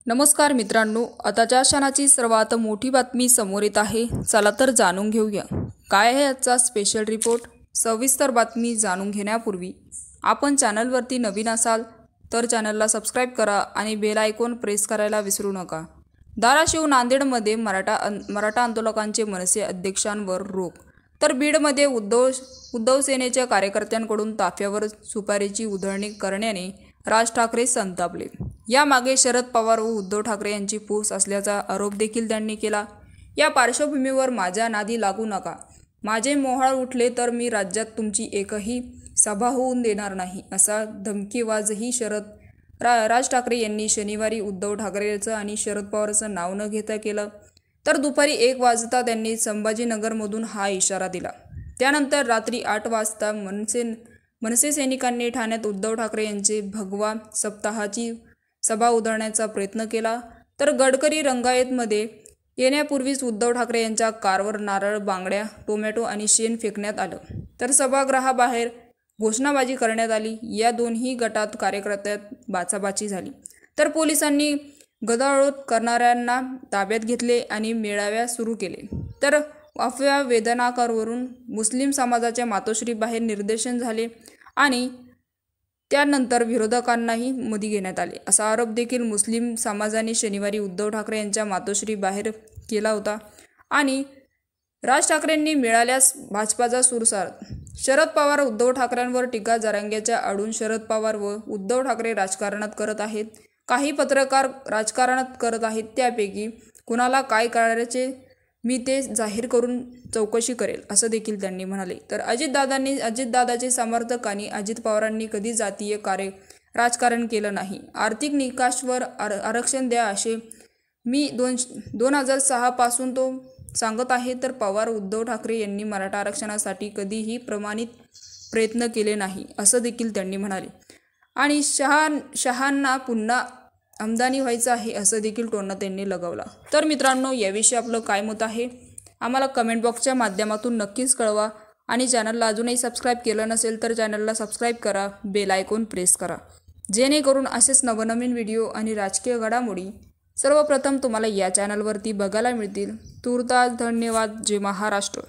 नमस्कार मित्रांनो, आताच्या क्षणाची सर्वात मोठी बातमी समोर येत आहे. चला तर जाणून घेऊया काय आहे आजचा स्पेशल रिपोर्ट. सविस्तर बातमी जाणून घेण्यापूर्वी आपण चॅनलवरती नवीन असाल तर चॅनलला सबस्क्राईब करा आणि बेल आयकॉन प्रेस करायला विसरू नका. धाराशिव नांदेडमध्ये मराठा आंदोलकांचे मनसे अध्यक्षांवर रोख, तर बीडमध्ये उद्धव सेनेच्या कार्यकर्त्यांकडून ताफ्यावर सुपारीची उधळणी करण्याने राज ठाकरे संतापले. यामागे शरद पवार व उद्धव ठाकरे यांची फूस असल्याचा आरोप देखील त्यांनी केला. या पार्श्वभूमीवर माझ्या नादी लागू नका, माझे मोहाळ उठले तर मी राज्यात तुमची एकही सभा होऊन देणार नाही, असा धमकीवाजही राज ठाकरे यांनी शनिवारी उद्धव ठाकरेंचं आणि शरद पवारांचं नाव न घेता केलं. तर दुपारी 1 वाजता त्यांनी संभाजीनगरमधून हा इशारा दिला. त्यानंतर रात्री 8 वाजता मनसे सैनिकांनी ठाण्यात उद्धव ठाकरे यांचे भगवा सप्ताहाची सभा उधळण्याचा प्रयत्न केला. तर गडकरी रंगायतमध्ये येण्यापूर्वीच उद्धव ठाकरे यांच्या कारवर नारळ, बांगड्या, टोमॅटो आणि शेण फेकण्यात आलं. तर सभागृहाबाहेर घोषणाबाजी करण्यात आली. या दोन्ही गटात कार्यकर्त्यात बाचाबाची झाली. तर पोलिसांनी गदारोळ करणाऱ्यांना ताब्यात घेतले आणि मेळाव्या सुरू केले. तर अफवा वेदनाकारावरून मुस्लिम समाजाच्या मातोश्रीबाहेर निदर्शन झाले आणि त्यानंतर विरोधकांनाही मध्ये घेण्यात आले, असा आरोप देखील मुस्लिम समाजाने शनिवारी उद्धव ठाकरे यांच्या मातोश्री बाहेर केला होता. आणि राज ठाकरेंनी मिळाल्यास भाजपाचा सुरसार. शरद पवार उद्धव ठाकरेंवर टीका. जरांग्याच्या आडून शरद पवार व उद्धव ठाकरे राजकारणात करत आहेत. काही पत्रकार राजकारणात करत आहेत. त्यापैकी कुणाला काय करायचे मी ते जाहीर करून चौकशी करेल, असं देखील त्यांनी म्हणाले. तर अजितदादाचे समर्थक आणि अजित पवारांनी कधी जातीय राजकारण केलं नाही. आर्थिक निकषावर आरक्षण द्या असे मी 2006 पासून तो सांगत आहे. तर पवार उद्धव ठाकरे यांनी मराठा आरक्षणासाठी कधीही प्रमाणित प्रयत्न केले नाही, असं देखील त्यांनी म्हणाले. आणि शहांना पुन्हा आमदानी व्हायचं आहे, असं देखील टोन त्यांनी लगावला. तर मित्रांनो, याविषयी आपलं काय मत आहे आम्हाला कमेंट बॉक्सच्या माध्यमातून नक्कीच कळवा. आणि चॅनलला अजूनही सबस्क्राईब केलं नसेल तर चॅनलला सबस्क्राईब करा, बेल आयकॉन प्रेस करा, जेणेकरून असेच नवनवीन व्हिडिओ आणि राजकीय घडामोडी सर्वप्रथम तुम्हाला या चॅनलवरती बघायला मिळतील. तूर्तास धन्यवाद. जय महाराष्ट्र.